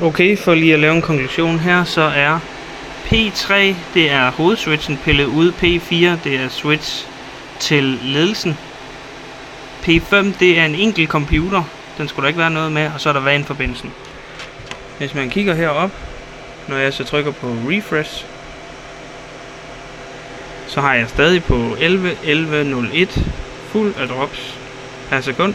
Okay, for lige at lave en konklusion her, så er P3, det er hovedswitchen pillet ud. P4, det er switch til ledelsen. P5, det er en enkelt computer. Den skulle der ikke være noget med, og så er der WAN-forbindelsen. Hvis man kigger herop, når jeg så trykker på refresh, så har jeg stadig på 11.11.01 fuld af drops per sekund.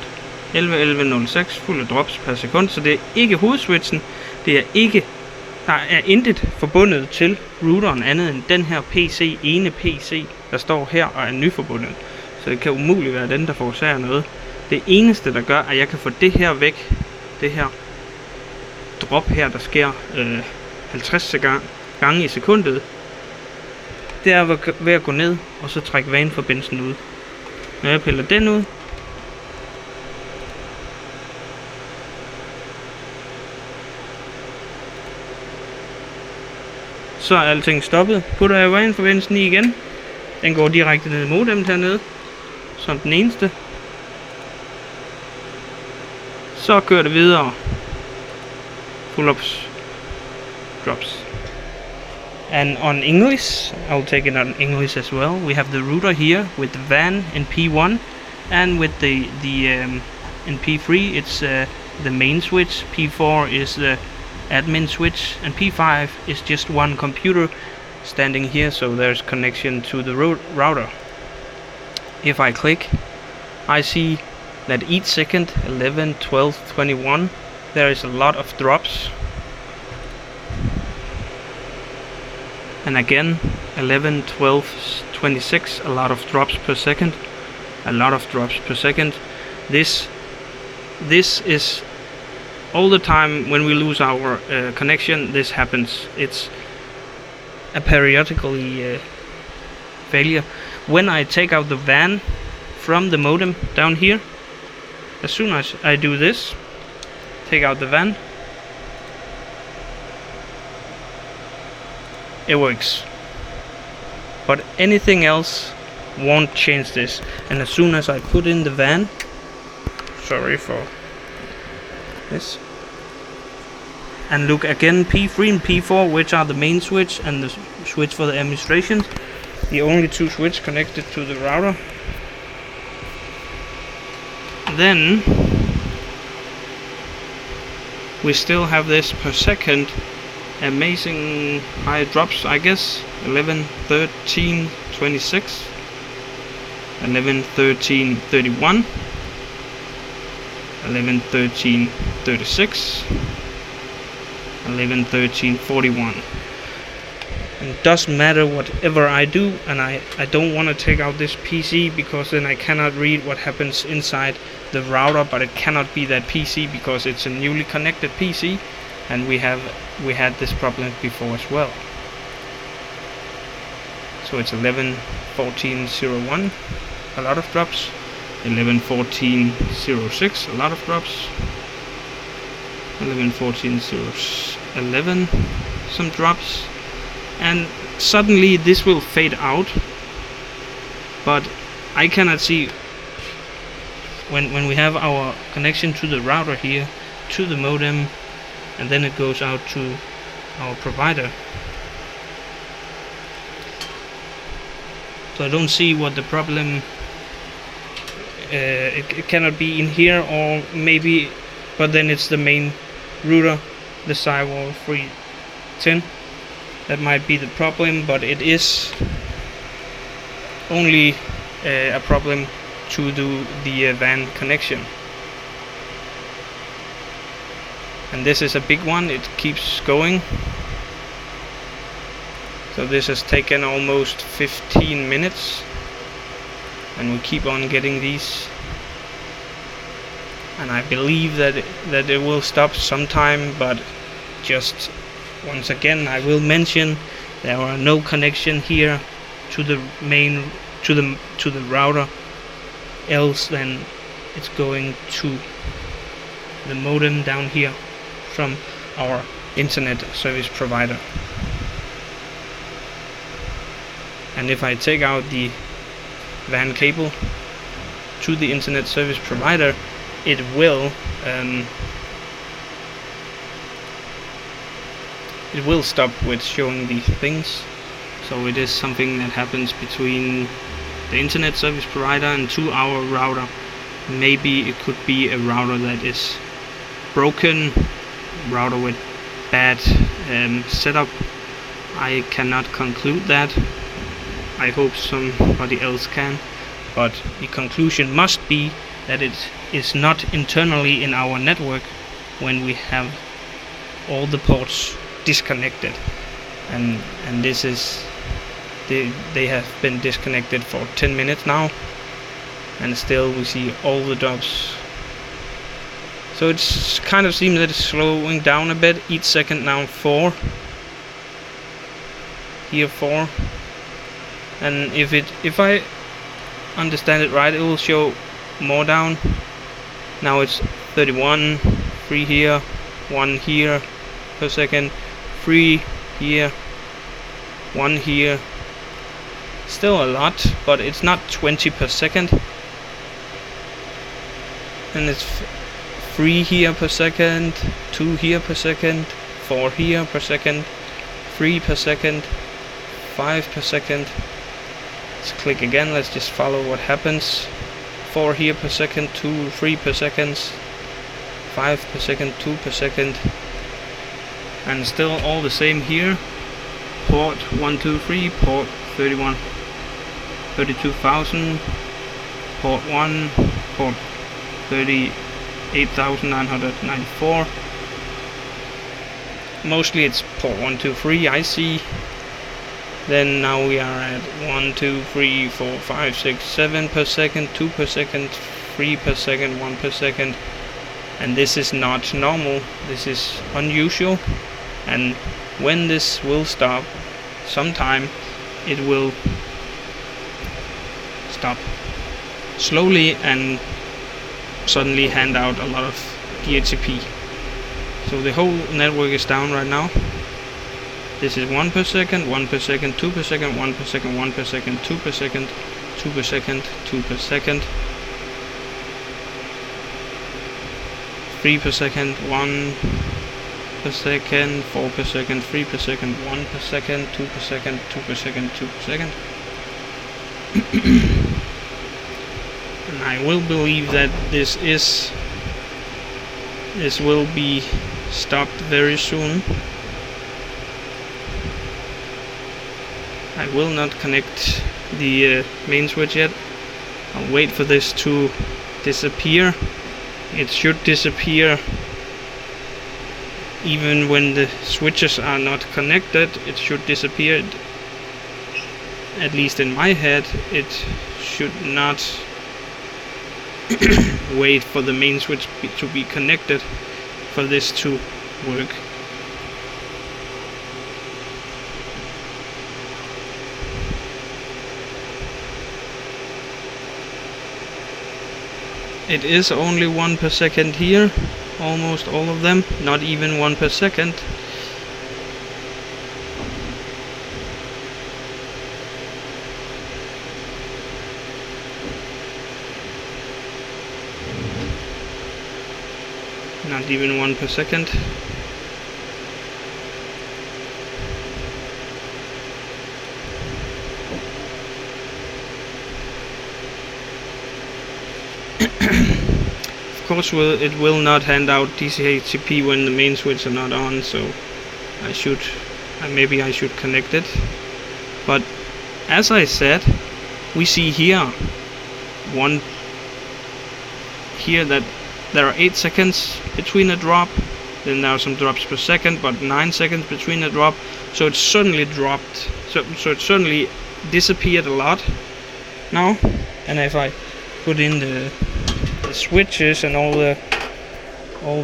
11.11.06 fuld af drops per sekund, så det er ikke hovedswitchen. Det er ikke, der er intet forbundet til routeren andet end den her ene PC, der står her og er nyforbundet. Så det kan umuligt være den, der forårsager noget. Det eneste, der gør, at jeg kan få det her væk, det her drop her, der sker 50 gange i sekundet, det er ved at gå ned og så trække WAN-forbindelsen ud. Når jeg piller den ud, så er alting stoppet. Putter jeg WAN-forbindelsen i igen. Den går direkte ned i modem hernede, som den eneste. Så kører det videre. Full ups, drops. And on English, I'll take it on English as well. We have the router here with the WAN in P1, and with the in P3 it's the main switch. P4 is the admin switch, and P5 is just one computer standing here, so there's connection to the router. If I click, I see that each second, 11, 12, 21, there is a lot of drops. And again, 11, 12, 26, a lot of drops per second. A lot of drops per second. This is all the time when we lose our connection. This happens. It's a periodically failure. When I take out the WAN from the modem down here, as soon as I do this, take out the WAN, it works. But anything else won't change this. And as soon as I put in the WAN, sorry for this, and look again, P3 and P4, which are the main switch and the switch for the administration, the only two switches connected to the router, then we still have this per second amazing high drops, I guess. 11, 13, 26, 11, 13, 31, 11, 13, 36, 11, 13, 41. And it doesn't matter whatever I do, and I don't want to take out this PC because then I cannot read what happens inside the router, but it cannot be that PC because it's a newly connected PC, and we had this problem before as well. So it's 11, 14, 01, a lot of drops. 11, 14, 06, a lot of drops. 11, 14, 11, some drops. And suddenly this will fade out, but I cannot see when we have our connection to the router here, to the modem, and then it goes out to our provider. So I don't see what the problem. It cannot be in here, or maybe, but then it's the main router, the Zywall 310. That might be the problem, but it is only a problem to do the WAN connection. And this is a big one, it keeps going. So this has taken almost 15 minutes, and we keep on getting these. And I believe that it will stop sometime, but just once again I will mention there are no connection here to the main to the router, else then it's going to the modem down here from our internet service provider. And if I take out the WAN cable to the internet service provider, it will it will stop with showing these things. So it is something that happens between the internet service provider and to our router. Maybe it could be a router that is broken, router with bad setup. I cannot conclude that. I hope somebody else can, but the conclusion must be that it is not internally in our network when we have all the ports disconnected, and this is they have been disconnected for 10 minutes now, and still we see all the drops. So it's kind of seems that it's slowing down a bit. Each second now 4. Here 4. And if I understand it right, it will show more down. Now it's 31, 3 here, 1 here per second, 3 here, 1 here. Still a lot, but it's not 20 per second. And it's 3 here per second, 2 here per second, 4 here per second, 3 per second, 5 per second. Let's click again, let's just follow what happens. 4 here per second, 2, 3 per second, 5 per second, 2 per second. And still all the same here. Port 123, port 31, 32,000, port 1, port 38,994. Mostly it's port 123 I see. Then now we are at 1, 2, 3, 4, 5, 6, 7 per second, 2 per second, 3 per second, 1 per second. And this is not normal, this is unusual. And when this will stop, sometime it will stop slowly and suddenly hand out a lot of DHCP. So the whole network is down right now. This is 1 per second, 1 per second, 2 per second, 1 per second, 1 per second, 2 per second, 2 per second, 2 per second, 3 per second, 1 per second, 4 per second, 3 per second, 1 per second, 2 per second, 2 per second, 2 per second. And I will believe that this will be stopped very soon. I will not connect the main switch yet. I'll wait for this to disappear. It should disappear even when the switches are not connected. It should disappear. At least in my head, it should not wait for the main switch to be connected for this to work. It is only 1 per second here, almost all of them, not even 1 per second. Not even 1 per second. Of course, it will not hand out DCHCP when the main switch are not on, so maybe I should connect it. But as I said, we see here that there are 8 seconds between a drop. Then there are some drops per second, but 9 seconds between a drop. So it suddenly dropped. So it suddenly disappeared a lot now. And if I put in the switches and all the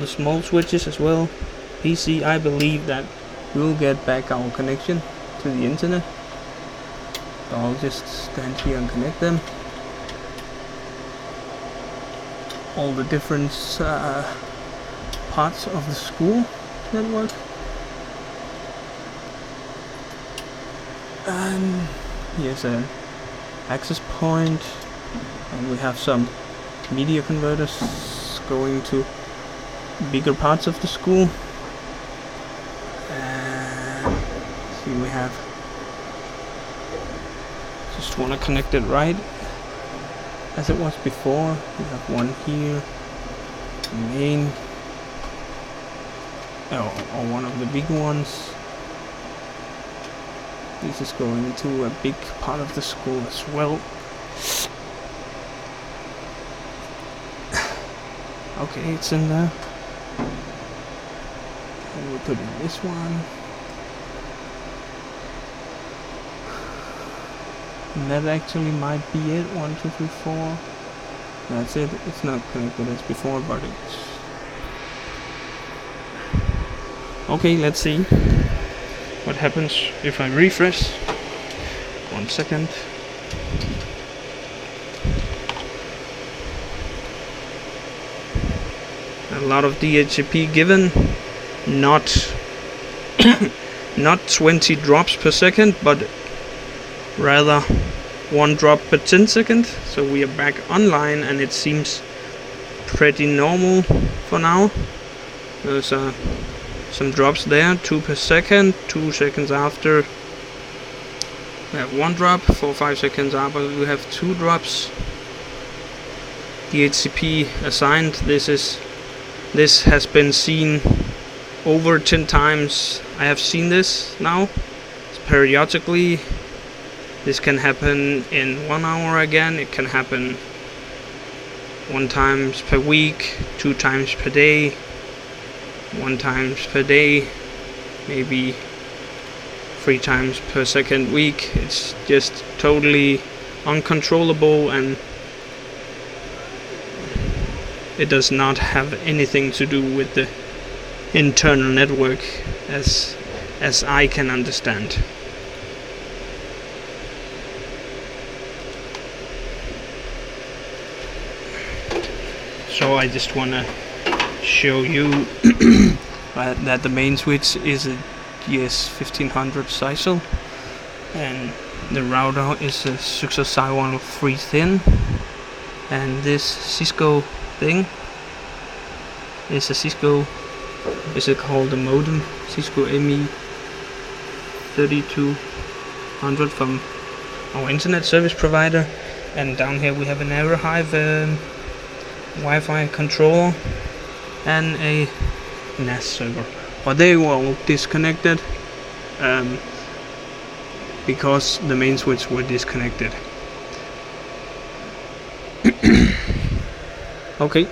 small switches as well, PC, I believe that we'll get back our connection to the internet. So I'll just stand here and connect them. All the different parts of the school network. And here's an access point, and we have some media converters going to bigger parts of the school. And see we have. Just want to connect it right as it was before. We have one here, main, or one of the big ones. This is going into a big part of the school as well. Okay, it's in there. And we'll put in this one. And that actually might be it. 1, 2, 3, 4. That's it. It's not connected as before, but it's okay. Let's see what happens if I refresh. 1 second. A lot of DHCP given, not not 20 drops per second, but rather 1 drop per 10 seconds. So we are back online, and it seems pretty normal for now. There's some drops there, 2 per second. 2 seconds after we have 1 drop. 4 or 5 seconds after we have 2 drops. DHCP assigned. This has been seen over 10 times. I have seen this now. It's periodically. This can happen in 1 hour again. It can happen 1 time per week, 2 times per day, 1 time per day, maybe 3 times per second week. It's just totally uncontrollable, and it does not have anything to do with the internal network as I can understand. So I just want to show you that the main switch is a GS1500 Zywall, and the router is a Cisco Zywall 3 thin, and this Cisco thing is a Cisco, is it called the Moden, Cisco ME3200 from our internet service provider. And down here we have an Arrowhive Wi-Fi controller and a NAS server, but they were all disconnected because the main switch were disconnected. Okay.